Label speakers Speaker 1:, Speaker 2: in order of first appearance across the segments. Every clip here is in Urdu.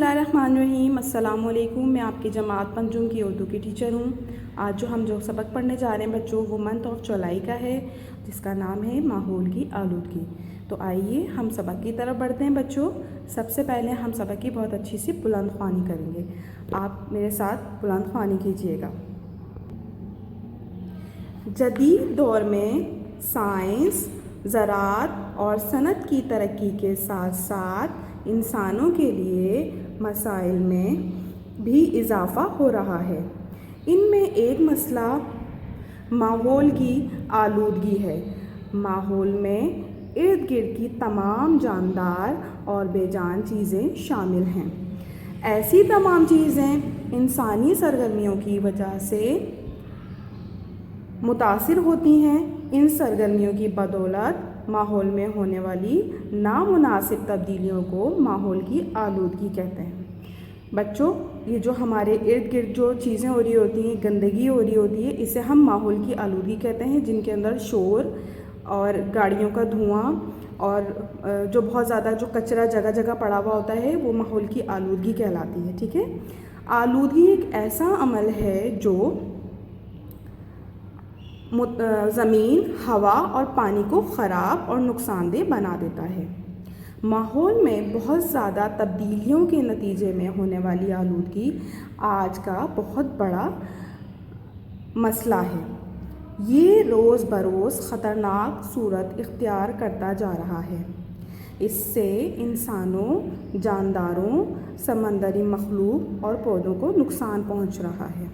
Speaker 1: اللہ الرحمن الرحیم۔ السلام علیکم، میں آپ کی جماعت پنجم کی اردو کی ٹیچر ہوں۔ آج ہم جو سبق پڑھنے جا رہے ہیں بچوں، وہ منتھ آف جولائی کا ہے، جس کا نام ہے ماحول کی آلودگی۔ تو آئیے ہم سبق کی طرف بڑھتے ہیں بچوں۔ سب سے پہلے ہم سبق کی بہت اچھی سی بلند خوانی کریں گے۔ آپ میرے ساتھ بلند خوانی کیجیے گا۔ جدید دور میں سائنس، زراعت اور صنعت کی ترقی کے ساتھ ساتھ انسانوں کے لیے مسائل میں بھی اضافہ ہو رہا ہے۔ ان میں ایک مسئلہ ماحول کی آلودگی ہے۔ ماحول میں ارد گرد کی تمام جاندار اور بے جان چیزیں شامل ہیں۔ ایسی تمام چیزیں انسانی سرگرمیوں کی وجہ سے متاثر ہوتی ہیں۔ ان سرگرمیوں کی بدولت ماحول میں ہونے والی نامناسب تبدیلیوں کو ماحول کی آلودگی کہتے ہیں۔ بچوں، یہ جو ہمارے ارد گرد جو چیزیں ہو رہی ہوتی ہیں، گندگی ہو رہی ہوتی ہے، اسے ہم ماحول کی آلودگی کہتے ہیں، جن کے اندر شور اور گاڑیوں کا دھواں اور جو بہت زیادہ جو کچرا جگہ جگہ پڑا ہوا ہوتا ہے، وہ ماحول کی آلودگی کہلاتی ہے۔ ٹھیک ہے، آلودگی ایک ایسا عمل ہے جو زمین، ہوا اور پانی کو خراب اور نقصان دہ بنا دیتا ہے۔ ماحول میں بہت زیادہ تبدیلیوں کے نتیجے میں ہونے والی آلودگی آج کا بہت بڑا مسئلہ ہے۔ یہ روز بروز خطرناک صورت اختیار کرتا جا رہا ہے۔ اس سے انسانوں، جانداروں، سمندری مخلوق اور پودوں کو نقصان پہنچ رہا ہے۔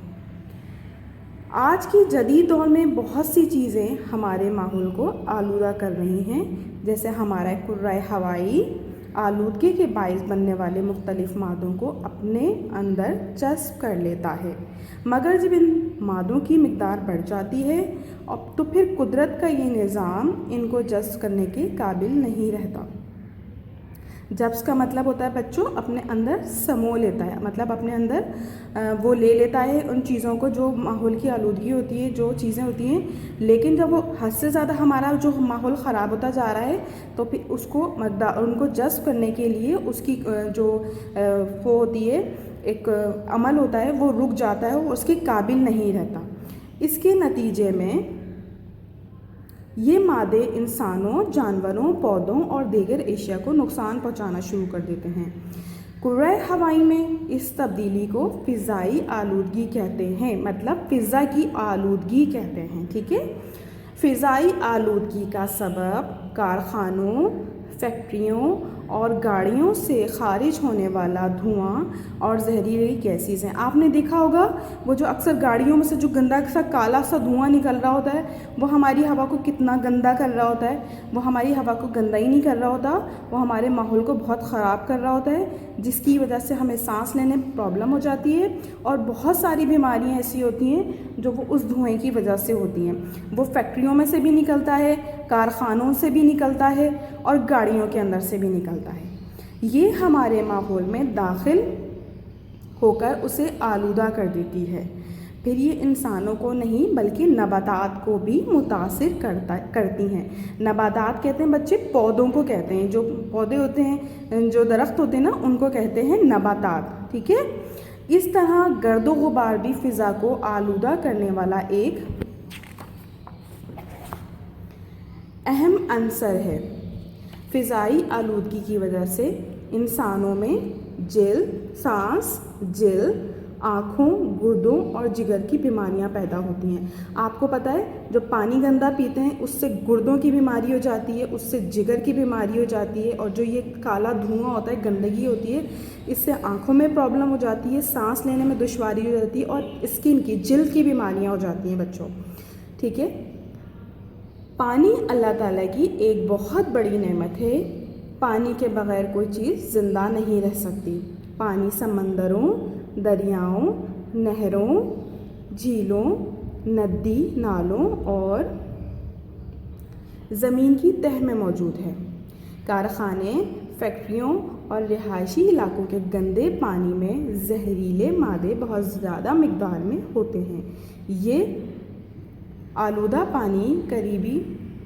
Speaker 1: آج کی جدید دور میں بہت سی چیزیں ہمارے ماحول کو آلودہ کر رہی ہیں، جیسے ہمارا کرۂ ہوائی آلودگی کے باعث بننے والے مختلف مادوں کو اپنے اندر جذب کر لیتا ہے، مگر جب ان مادوں کی مقدار بڑھ جاتی ہے تو پھر قدرت کا یہ نظام ان کو جذب کرنے کے قابل نہیں رہتا۔ جذب کا مطلب ہوتا ہے بچوں اپنے اندر سمو لیتا ہے، مطلب اپنے اندر وہ لے لیتا ہے ان چیزوں کو جو ماحول کی آلودگی ہوتی ہے، جو چیزیں ہوتی ہیں۔ لیکن جب وہ حد سے زیادہ ہمارا جو ماحول خراب ہوتا جا رہا ہے تو پھر اس کو ان کو جذب کرنے کے لیے اس کی جو وہ ہوتی ہے، ایک عمل ہوتا ہے، وہ رک جاتا ہے، وہ اس کے قابل نہیں رہتا۔ اس کے نتیجے میں یہ مادے انسانوں، جانوروں، پودوں اور دیگر اشیاء کو نقصان پہنچانا شروع کر دیتے ہیں۔ کرۂ ہوائی میں اس تبدیلی کو فضائی آلودگی کہتے ہیں، مطلب فضا کی آلودگی کہتے ہیں۔ ٹھیک ہے، فضائی آلودگی کا سبب کارخانوں، فیکٹریوں اور گاڑیوں سے خارج ہونے والا دھواں اور زہریلی گیسز ہیں۔ آپ نے دیکھا ہوگا وہ جو اکثر گاڑیوں میں سے جو گندا سا کالا سا دھواں نکل رہا ہوتا ہے، وہ ہماری ہوا کو کتنا گندا کر رہا ہوتا ہے۔ وہ ہماری ہوا کو گندا ہی نہیں کر رہا ہوتا، وہ ہمارے ماحول کو بہت خراب کر رہا ہوتا ہے، جس کی وجہ سے ہمیں سانس لینے میں پرابلم ہو جاتی ہے، اور بہت ساری بیماریاں ایسی ہوتی ہیں جو وہ اس دھوئیں کی وجہ سے ہوتی ہیں۔ وہ فیکٹریوں میں سے بھی نکلتا ہے، کارخانوں سے بھی نکلتا ہے اور گاڑیوں کے اندر سے بھی نکلتا ہے۔ یہ ہمارے ماحول میں داخل ہو کر اسے آلودہ کر دیتی ہے۔ پھر یہ انسانوں کو نہیں بلکہ نباتات کو بھی متاثر کرتی ہیں۔ نباتات کہتے ہیں بچے پودوں کو کہتے ہیں، جو پودے ہوتے ہیں، جو درخت ہوتے ہیں نا، ان کو کہتے ہیں نباتات۔ ٹھیک ہے، اس طرح گرد و غبار بھی فضا کو آلودہ کرنے والا ایک اہم عنصر ہے۔ فضائی آلودگی کی وجہ سے انسانوں میں جلد، سانس، جلد، آنکھوں، گردوں اور جگر کی بیماریاں پیدا ہوتی ہیں۔ آپ کو پتہ ہے جو پانی گندا پیتے ہیں اس سے گردوں کی بیماری ہو جاتی ہے، اس سے جگر کی بیماری ہو جاتی ہے، اور جو یہ کالا دھواں ہوتا ہے، گندگی ہوتی ہے، اس سے آنکھوں میں پرابلم ہو جاتی ہے، سانس لینے میں دشواری ہو جاتی ہے، اور اسکن کی، جلد کی بیماریاں ہو جاتی ہیں بچوں۔ ٹھیک ہے، پانی اللہ تعالیٰ کی ایک بہت بڑی نعمت ہے۔ پانی کے بغیر کوئی چیز زندہ نہیں رہ سکتی۔ پانی سمندروں، دریاؤں، نہروں، جھیلوں، ندی نالوں اور زمین کی تہہ میں موجود ہے۔ کارخانے، فیکٹریوں اور رہائشی علاقوں کے گندے پانی میں زہریلے مادے بہت زیادہ مقدار میں ہوتے ہیں۔ یہ آلودہ پانی قریبی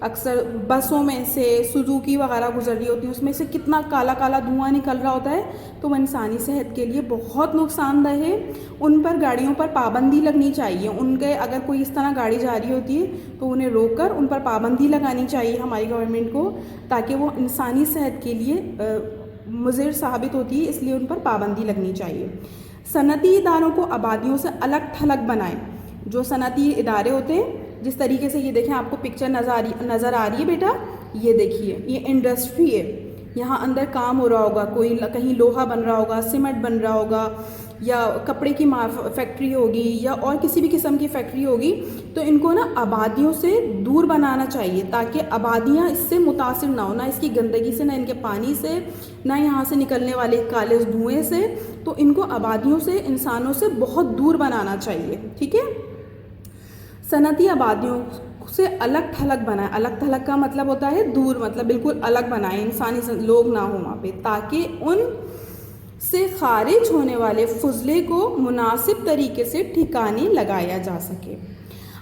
Speaker 1: اکثر بسوں میں سے سوزوکی وغیرہ گزر رہی ہوتی ہیں، اس میں سے کتنا کالا کالا دھواں نکل رہا ہوتا ہے، تو وہ انسانی صحت کے لیے بہت نقصان دہ ہے۔ ان پر گاڑیوں پر پابندی لگنی چاہیے، ان کے اگر کوئی اس طرح گاڑی جا رہی ہوتی ہے تو انہیں روک کر ان پر پابندی لگانی چاہیے ہماری گورنمنٹ کو، تاکہ وہ انسانی صحت کے لیے مضر ثابت ہوتی ہے، اس لیے ان پر پابندی لگنی چاہیے۔ صنعتی اداروں کو آبادیوں سے الگ تھلگ بنائیں۔ جو صنعتی ادارے ہوتے ہیں، جس طریقے سے یہ دیکھیں آپ کو پکچر نظر آ رہی ہے بیٹا، یہ دیکھیے یہ انڈسٹری ہے، یہاں اندر کام ہو رہا ہوگا، کوئی کہیں لوہا بن رہا ہوگا، سیمنٹ بن رہا ہوگا، یا کپڑے کی فیکٹری ہوگی، یا اور کسی بھی قسم کی فیکٹری ہوگی، تو ان کو نا آبادیوں سے دور بنانا چاہیے، تاکہ آبادیاں اس سے متاثر نہ ہو، نہ اس کی گندگی سے، نہ ان کے پانی سے، نہ یہاں سے نکلنے والے کالے دھوئیں سے۔ تو ان کو آبادیوں سے، انسانوں سے بہت دور بنانا چاہیے، ٹھیک ہے۔ صنعتی آبادیوں سے الگ تھلگ بنائیں۔ الگ تھلگ کا مطلب ہوتا ہے دور، مطلب بالکل الگ بنائیں، انسانی لوگ نہ ہوں وہاں پہ، تاکہ ان سے خارج ہونے والے فضلے کو مناسب طریقے سے ٹھکانے لگایا جا سکے۔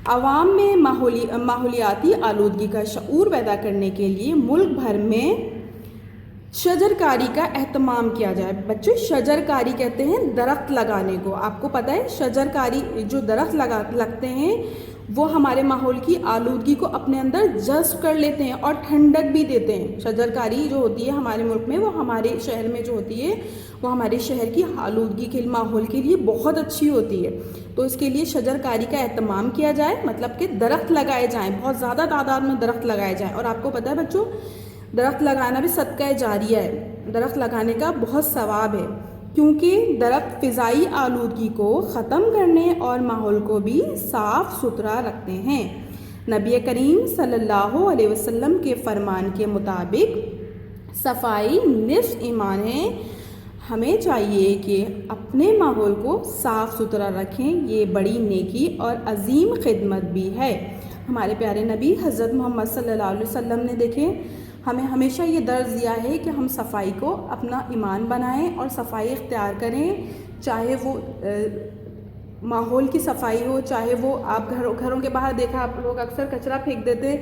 Speaker 1: عوام میں ماحولیاتی آلودگی کا شعور پیدا کرنے کے لیے ملک بھر میں شجر کاری کا اہتمام کیا جائے۔ بچے شجر کاری کہتے ہیں درخت لگانے کو۔ آپ کو پتہ ہے شجر کاری جو درخت لگتے ہیں وہ ہمارے ماحول کی آلودگی کو اپنے اندر جذب کر لیتے ہیں اور ٹھنڈک بھی دیتے ہیں۔ شجر کاری جو ہوتی ہے ہمارے ملک میں، وہ ہمارے شہر میں جو ہوتی ہے وہ ہمارے شہر کی آلودگی کے ماحول کے لیے بہت اچھی ہوتی ہے۔ تو اس کے لیے شجر کاری کا اہتمام کیا جائے، مطلب کہ درخت لگائے جائیں، بہت زیادہ تعداد میں درخت لگائے جائیں۔ اور آپ کو پتہ ہے بچوں، درخت لگانا بھی صدقہ جاریہ ہے، درخت لگانے کا بہت ثواب ہے، کیونکہ درخت فضائی آلودگی کو ختم کرنے اور ماحول کو بھی صاف ستھرا رکھتے ہیں۔ نبی کریم صلی اللہ علیہ وسلم کے فرمان کے مطابق صفائی نصف ایمان ہے۔ ہمیں چاہیے کہ اپنے ماحول کو صاف ستھرا رکھیں، یہ بڑی نیکی اور عظیم خدمت بھی ہے۔ ہمارے پیارے نبی حضرت محمد صلی اللہ علیہ وسلم نے دیکھیں ہمیں ہمیشہ یہ درس دیا ہے کہ ہم صفائی کو اپنا ایمان بنائیں اور صفائی اختیار کریں، چاہے وہ ماحول کی صفائی ہو، چاہے وہ آپ گھروں کے باہر دیکھا آپ لوگ اکثر کچرا پھینک دیتے،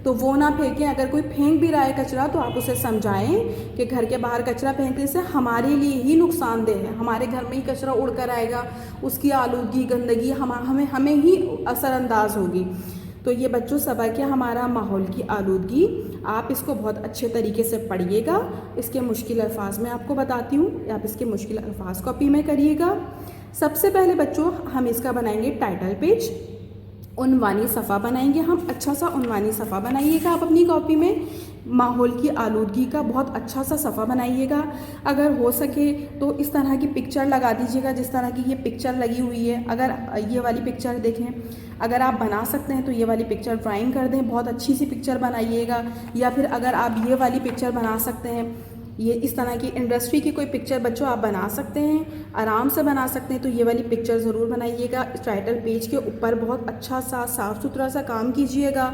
Speaker 1: تو وہ نہ پھینکیں۔ اگر کوئی پھینک بھی رہا ہے کچرا تو آپ اسے سمجھائیں کہ گھر کے باہر کچرا پھینکنے سے ہمارے لیے ہی نقصان دہ ہے، ہمارے گھر میں ہی کچرا اڑ کر آئے گا، اس کی آلودگی گندگی ہمیں ہی اثر انداز ہوگی۔ تو یہ بچوں سبق ہے ہمارا ماحول کی آلودگی۔ آپ اس کو بہت اچھے طریقے سے پڑھیے گا۔ اس کے مشکل الفاظ میں آپ کو بتاتی ہوں، آپ اس کے مشکل الفاظ کاپی میں کریے گا۔ سب سے پہلے بچوں ہم اس کا بنائیں گے ٹائٹل پیج، عنوانی صفحہ بنائیں گے ہم، اچھا سا عنوانی صفحہ بنائیے گا آپ اپنی کاپی میں، ماحول کی آلودگی کا بہت اچھا سا صفحہ بنائیے گا۔ اگر ہو سکے تو اس طرح کی پکچر لگا دیجیے گا جس طرح کی یہ پکچر لگی ہوئی ہے۔ اگر یہ والی پکچر دیکھیں، اگر آپ بنا سکتے ہیں تو یہ والی پکچر ڈرائنگ کر دیں، بہت اچھی سی پکچر بنائیے گا۔ یا پھر اگر آپ یہ والی پکچر بنا سکتے ہیں، یہ اس طرح کی انڈسٹری کی کوئی پکچر بچوں آپ بنا سکتے ہیں، آرام سے بنا سکتے ہیں، تو یہ والی پکچر ضرور بنائیے گا۔ ٹائٹل پیج کے اوپر بہت اچھا سا صاف ستھرا سا کام کیجیے گا۔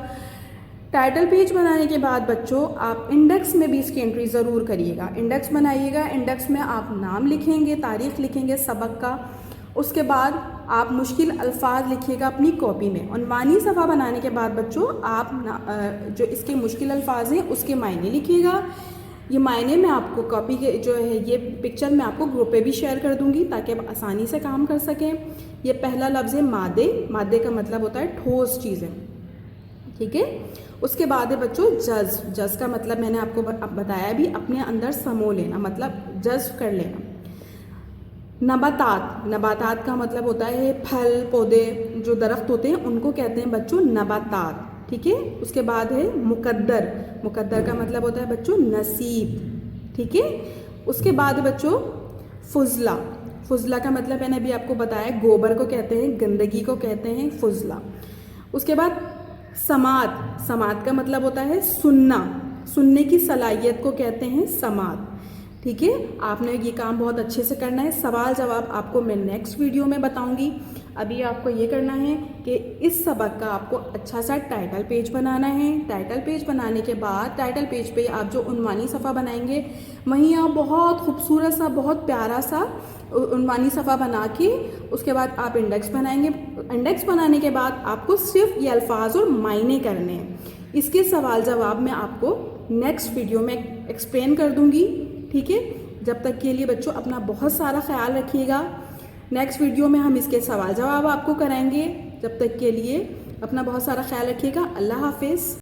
Speaker 1: ٹائٹل پیج بنانے کے بعد بچوں آپ انڈیکس میں بھی اس کی انٹری ضرور کریے گا، انڈیکس بنائیے گا۔ انڈیکس میں آپ نام لکھیں گے، تاریخ لکھیں گے سبق کا، اس کے بعد آپ مشکل الفاظ لکھیے گا اپنی کاپی میں۔ عنوانی صفحہ بنانے کے بعد بچوں آپ جو اس کے مشکل الفاظ ہیں اس کے معنی لکھیے گا۔ یہ معنی میں آپ کو کاپی کے جو ہے یہ پکچر میں آپ کو گروپ پہ بھی شیئر کر دوں گی تاکہ آپ آسانی سے کام کر سکیں۔ یہ پہلا لفظ ہے مادے، مادے کا مطلب ہوتا ہے ٹھوس چیزیں، ٹھیک ہے۔ اس کے بعد ہے بچوں جذب، جذب کا مطلب میں نے آپ کو بتایا بھی، اپنے اندر سمو لینا، مطلب جذب کر لینا۔ نباتات، نباتات کا مطلب ہوتا ہے پھل پودے جو درخت ہوتے ہیں ان کو کہتے ہیں بچوں نباتات، ٹھیک ہے۔ اس کے بعد ہے مقدر، مقدر کا مطلب ہوتا ہے بچوں نصیب، ٹھیک ہے۔ اس کے بعد بچوں فضلہ، فضلہ کا مطلب میں نے ابھی آپ کو بتایا گوبر کو کہتے ہیں، گندگی کو کہتے ہیں فضلہ۔ اس کے بعد سماعت، سماعت کا مطلب ہوتا ہے سننا، سننے کی صلاحیت کو کہتے ہیں سماعت، ٹھیک ہے۔ آپ نے یہ کام بہت اچھے سے کرنا ہے، سوال جواب آپ کو میں نیکسٹ ویڈیو میں بتاؤں گی۔ ابھی آپ کو یہ کرنا ہے کہ اس سبق کا آپ کو اچھا سا ٹائٹل پیج بنانا ہے۔ ٹائٹل پیج بنانے کے بعد ٹائٹل پیج پہ آپ جو عنوانی صفحہ بنائیں گے وہیں آپ بہت خوبصورت سا بہت پیارا سا عنوانی صفحہ بنا کے اس کے بعد آپ انڈیکس بنائیں گے۔ انڈیکس بنانے کے بعد آپ کو صرف یہ الفاظ اور معنی کرنے ہیں، اس کے سوال جواب میں آپ کو نیکسٹ ویڈیو میں ایکسپلین کر دوں گی، ٹھیک ہے؟ جب تک کے لیے بچوں اپنا بہت سارا خیال رکھیے گا. نیکسٹ ویڈیو میں ہم اس کے سوال جواب آپ کو کرائیں گے. جب تک کے لیے اپنا بہت سارا خیال رکھیے گا. اللہ حافظ.